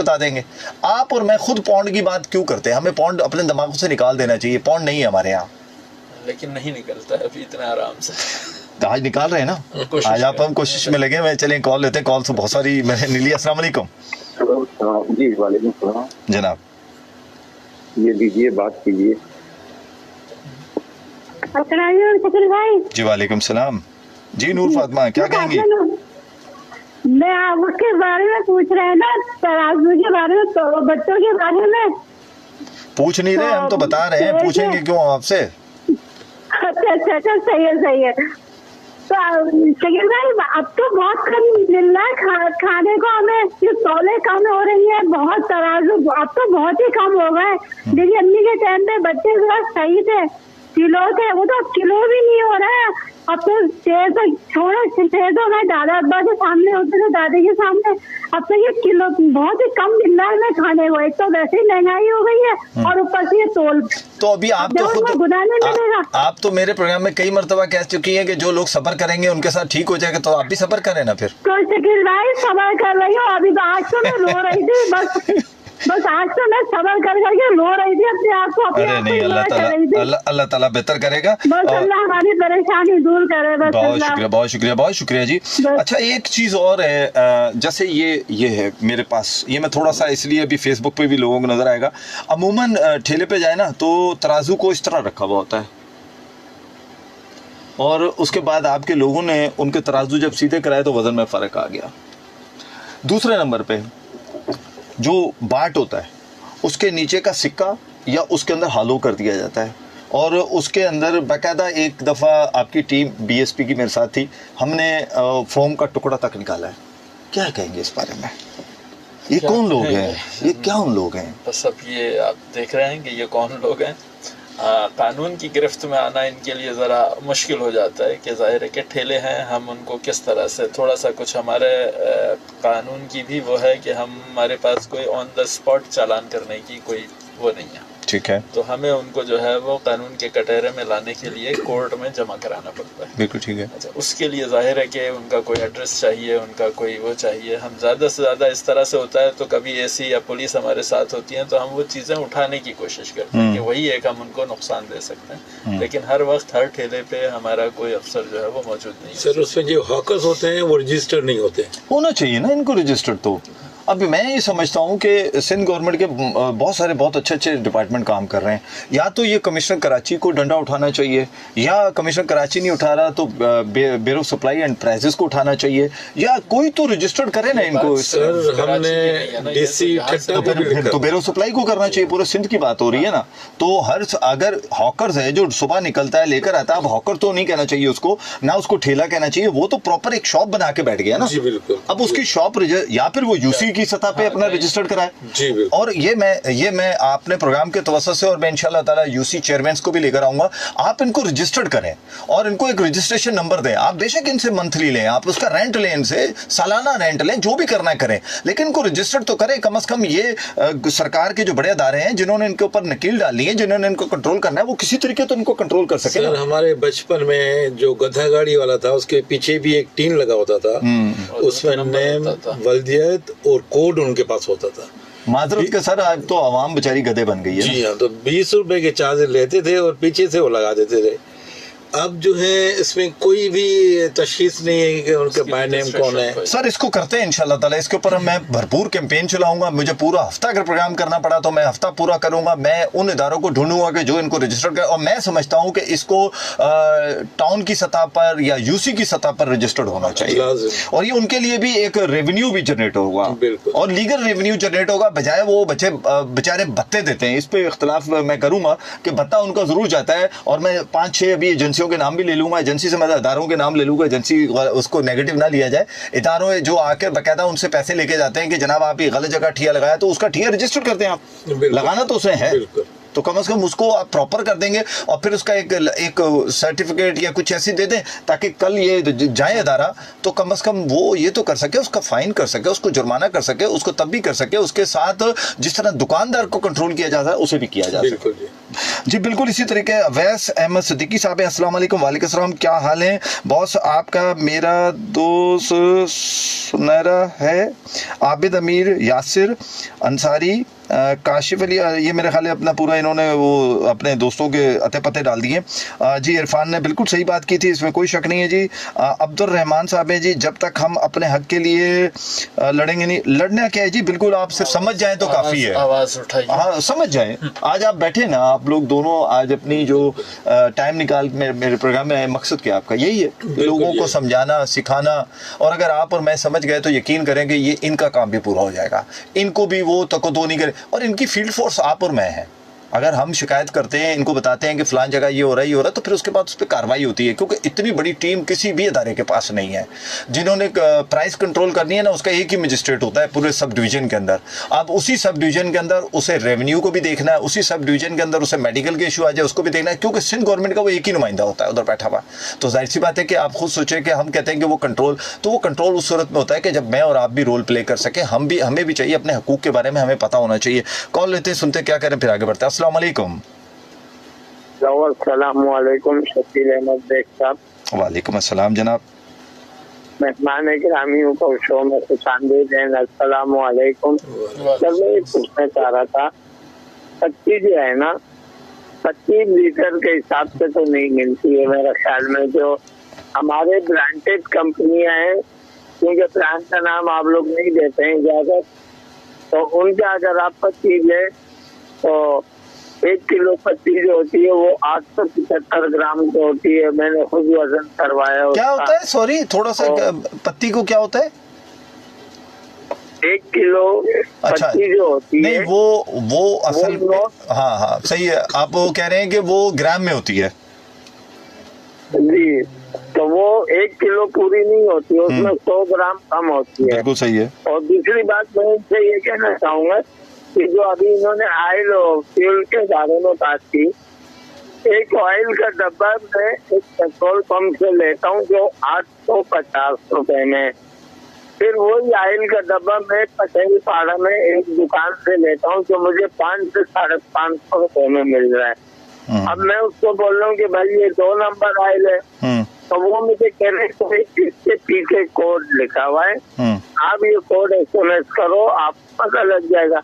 बता देंगे। आप और मैं खुद पौंड की बात क्यों करते हैं? हमें पौंड अपने दिमाग से निकाल देना चाहिए। पौंड नहीं है हमारे यहाँ, लेकिन नहीं निकलता है अभी इतना आराम से। तो आज निकाल रहे हैं ना, आज आप हम कोशिश में लगे हुए। चलें कॉल लेते हैं, कॉल से बहुत सारी मैंने नीली। अस्सलाम वालेकुम जी वालेकुम सलाम जनाब, ये लीजिए बात कीजिए। भाई जी वालेकुम सलाम जी। नूर फातिमा क्या कहेंगी? मैं आप उसके बारे में पूछ रहे हैं ना, तराजू के बारे में, तो बच्चों के बारे में पूछ नहीं रहे, हम तो बता रहे हैं, पूछेंगे क्यों आपसे? अच्छा, सही है। तो शकील भाई, अब तो बहुत कम मिल रहा है खाने को हमें, ये तौले कम हो रही है, बहुत तराजू अब तो बहुत ही कम हो गए। मेरी अम्मी के टाइम पे बच्चे थोड़ा सही थे, किलो थे, वो तो किलो भी नहीं हो रहा है। अब तो 600 छोड़ो, 600 मैं दादा अब्बा के सामने होते थे, दादी के सामने, अब तो ये किलो बहुत ही कम मिल रहा है मैं खाने को। एक तो वैसे ही महंगाई हो गई है और ऊपर से ये तोल। तो अभी आप तो खुद आप तो मेरे प्रोग्राम में कई मरतबा कह चुकी हैं कि जो लोग सब्र करेंगे उनके साथ ठीक हो जाएगा, तो आप भी सब्र करें ना फिर। तो शकील भाई सब्र कर रही हूँ, अभी तो आज तो मैं रो रही थी, बस आज तो मैं सब्र कर करके रो रही थी अपने आप को। अरे नहीं, अल्लाह ताला बेहतर करेगा, बस अल्लाह हमारी परेशानी दूर करे। बस बहुत शुक्रिया जी। अच्छा, एक चीज और है, जैसे ये है मेरे पास, ये मैं थोड़ा सा इसलिए अभी फेसबुक पे भी लोगों को नजर आएगा। अमूमन ठेले पे जाए ना तो तराजू को इस तरह रखा हुआ होता है, और उसके बाद आपके लोगों ने उनके तराजू जब सीधे कराए तो वजन में फर्क आ गया। दूसरे नंबर पे जो बाट होता है उसके नीचे का सिक्का या उसके अंदर हालो कर दिया जाता है, और उसके अंदर बाकायदा एक दफ़ा आपकी टीम बीएसपी की मेरे साथ थी, हमने फोम का टुकड़ा तक निकाला है। क्या कहेंगे इस बारे में? ये कौन लोग हैं? ये क्या उन लोग हैं? बस अब ये आप देख रहे हैं कि ये कौन लोग हैं। कानून की गिरफ्त में आना इनके लिए ज़रा मुश्किल हो जाता है कि ज़ाहिर है कि ठेले हैं, हम उनको किस तरह से थोड़ा सा कुछ हमारे कानून की भी वो है कि हमारे पास कोई ऑन द स्पॉट चालान करने की कोई वो नहीं है। ठीक है, तो हमें उनको जो है वो कानून के कटहरे में लाने के लिए कोर्ट में जमा कराना पड़ता है। बिल्कुल ठीक है। अच्छा, उसके लिए जाहिर है कि उनका कोई एड्रेस चाहिए, उनका कोई वो चाहिए। हम ज़्यादा से ज़्यादा इस तरह से होता है तो कभी एसी या पुलिस हमारे साथ होती है तो हम वो चीज़ें उठाने की कोशिश करते हैं कि वही एक हम उनको नुकसान दे सकते हैं, लेकिन हर वक्त हर ठेले पे हमारा कोई अफसर जो है वो मौजूद नहीं है। सर, उसमें जो हॉकर्स होते हैं वो रजिस्टर्ड नहीं होते। होना चाहिए ना इनको रजिस्टर्ड। तो अब मैं ये समझता हूँ कि सिंध गवर्नमेंट के बहुत सारे बहुत अच्छे डिपार्टमेंट काम कर रहे हैं। या तो ये कमिश्नर कराची को डंडा उठाना चाहिए, या कमिश्नर कराची नहीं उठा रहा तो ब्यूरो सप्लाई एंड प्राइजेस को उठाना चाहिए, या कोई तो रजिस्टर्ड करे ना इनको। सर, हमने डीसी तो ब्यूरो सप्लाई को करना चाहिए। पूरे सिंध की बात हो रही है ना। तो हर अगर हॉकर्स है जो सुबह निकलता है लेकर आता है, अब हॉकर तो नहीं कहना चाहिए उसको, ना उसको ठेला कहना चाहिए, वो तो प्रॉपर एक शॉप बना के बैठ गया ना। जी बिल्कुल। अब उसकी शॉप या फिर वो यूसी की सतह पे अपना रजिस्टर्ड कराए। जी, और ये मैं आपने प्रोग्राम के तवज्जो से, और मैं इंशाल्लाह ताला यूसी चेयरमैन को भी लेकर आऊंगा, आप इनको रजिस्टर्ड करें और इनको एक रजिस्ट्रेशन नंबर दें। आप बेशक इनसे मंथली लें, आप उसका रेंट लें, इनसे सालाना रेंट लें, जो भी करना करें, लेकिन इनको रजिस्टर्ड तो करें कम से कम। ये सरकार के जो बड़े अदारे हैं जिन्होंने इनके ऊपर नकील डाली है, जिन्होंने इनको कंट्रोल करना है, वो किसी तरीके तो इनको कंट्रोल कर सके। सर, हमारे बचपन में जो गधा गाड़ी वाला था उसके पीछे भी एक टीन लगा होता था, उसमें नेम, वल्दियत और कोड उनके पास होता था। माजरत के सर, आज तो आवाम बेचारी गधे बन गई है। जी हाँ, तो 20 रुपए के चार्ज लेते थे और पीछे से वो लगा देते थे। अब जो है इसमें कोई भी तशखीस नहीं है कि उनके बाय नेम कौन है। सर, इसको करते हैं इंशाल्लाह ताला। इसके ऊपर मैं भरपूर कैंपेन चलाऊंगा। मुझे पूरा हफ्ता अगर प्रोग्राम करना पड़ा तो मैं हफ्ता पूरा करूंगा। मैं उन इदारों को ढूंढूंगा कि जो इनको रजिस्टर कर, और मैं समझता हूं कि इसको टाउन की सतह पर या यूसी की सतह पर रजिस्टर्ड होना चाहिए, और ये उनके लिए भी एक रेवेन्यू भी जनरेट होगा और लीगल रेवेन्यू जनरेट होगा, बजाय वो बेचारे भत्ते देते हैं। इस पे इख्तलाफ मैं करूंगा कि भत्ता उनका जरूर जाता है, और मैं 5-6 अभी एजेंसियों के नाम भी ले लूंगा। एजेंसी से मैं इदारों के नाम ले लूंगा, एजेंसी उसको नेगेटिव ना लिया जाए। इदारों जो आकर बकायदा उनसे पैसे लेके जाते हैं कि जनाब आप ये गलत जगह ठिया लगाया, तो उसका ठिया रजिस्टर करते हैं आप, लगाना तो उसे है, तो कम से कम उसको आप प्रॉपर कर देंगे, और फिर उसका एक सर्टिफिकेट या कुछ ऐसी दे दें ताकि कल ये जाए अदारा तो कम से कम वो ये तो कर सके, उसका फाइन कर सके, उसको जुर्माना कर सके, उसको तब भी कर सके, उसके साथ जिस तरह दुकानदार को कंट्रोल किया जाता है उसे भी किया जा सके। जी बिल्कुल इसी तरीके अवैस अहमद सिद्दीकी साहब हैं। अस्सलाम वालेकुम। वालेकुम सलाम, क्या हाल है बॉस आपका? मेरा दोस्त सुनहरा है, आबिद अमीर, यासिर अंसारी, काशिफ अली, ये मेरे ख्याल है अपना पूरा इन्होंने वो अपने दोस्तों के अते पते डाल दिए। जी इरफान ने बिल्कुल सही बात की थी, इसमें कोई शक नहीं है जी। अब्दुल रहमान साहब हैं जी, जब तक हम अपने हक के लिए लड़ेंगे नहीं, लड़ना क्या है जी, बिल्कुल आप सिर्फ समझ जाएं तो काफ़ी है, आवाज उठाइए, हाँ समझ जाएं। आज आप बैठे ना, आप लोग दोनों आज अपनी जो टाइम निकाल मेरे प्रोग्राम में आए, मकसद क्या आपका यही है, लोगों को समझाना सिखाना। और अगर आप और मैं समझ गए तो यकीन करें कि ये इनका काम भी पूरा हो जाएगा, इनको भी वो तको नहीं करे। और इनकी फील्ड फोर्स आप और मैं है। अगर हम शिकायत करते हैं, इनको बताते हैं कि फलान जगह ये हो रहा है ये हो रहा है, तो फिर उसके बाद उस पर कार्रवाई होती है, क्योंकि इतनी बड़ी टीम किसी भी अदारे के पास नहीं है। जिन्होंने प्राइस कंट्रोल करनी है ना, उसका एक ही मजिस्ट्रेट होता है पूरे सब डिवीजन के अंदर। अब उसी सब डिवीजन के अंदर उसे रेवेन्यू को भी देखना है, उसी सब डिवीजन के अंदर उसे मेडिकल के इशू आ जाए उसको भी देखना है, क्योंकि सिंध गवर्नमेंट का वो एक ही नुमाइंदा होता है उधर बैठा हुआ। तो जाहिर सी बात है कि आप खुद सोचें कि हम कहते हैं कि वो कंट्रोल, तो वो कंट्रोल उस सूरत में होता है कि जब मैं और आप भी रोल प्ले कर सकें। हमें भी चाहिए अपने हकूक के बारे में हमें पता होना चाहिए। कॉल लेते सुनते क्या करें, फिर आगे बढ़ते हैं। अस्सलाम वालेकुम। अस्सलामुअलैकुम शकील अहमद बेग साहब। वालेकुम अस्सलाम जनाब। मेहमान गिरामी को शो में खुशामदीद है। अस्सलामुअलैकुम। सर मैं ये पूछना चाह रहा था, पत्ती जो है ना 25 लीटर के हिसाब से तो नहीं मिलती है मेरे ख्याल में। जो हमारे ब्रांडेड कंपनियां हैं, क्योंकि ब्रांड का नाम आप लोग नहीं देते हैं इजाजत, तो उनका अगर आप पत्ती लें तो 1 किलो पत्ती जो होती है वो 875 ग्राम की होती है। मैंने खुद वजन करवाया। क्या होता है, सॉरी थोड़ा सा, पत्ती को क्या होता है? 1 किलो अच्छा, पत्ती जो होती नहीं है वो असल हाँ हाँ सही है, आप वो कह रहे हैं कि वो ग्राम में होती है जी, तो वो 1 किलो पूरी नहीं होती है, उसमें 100 ग्राम कम होती है। बिल्कुल सही है। और दूसरी बात मैं इनसे ये कहना चाहूंगा कि जो अभी इन्होंने ऑयल और फ्यूल के बारे में बात की, एक ऑयल का डब्बा मैं एक पेट्रोल पंप से लेता हूँ जो 850 रुपए में, फिर वही ऑयल का डब्बा मैं पटेल पाड़ा में एक दुकान से लेता हूँ जो मुझे 500 से 550 रुपए में मिल रहा है। अब मैं उसको बोल रहा हूँ कि भाई ये 2 नंबर ऑयल है, तो वो मुझे कह रहे हैं इसके पीछे कोड लिखा हुआ है, आप ये कोड SMS करो, आप पता लग जाएगा।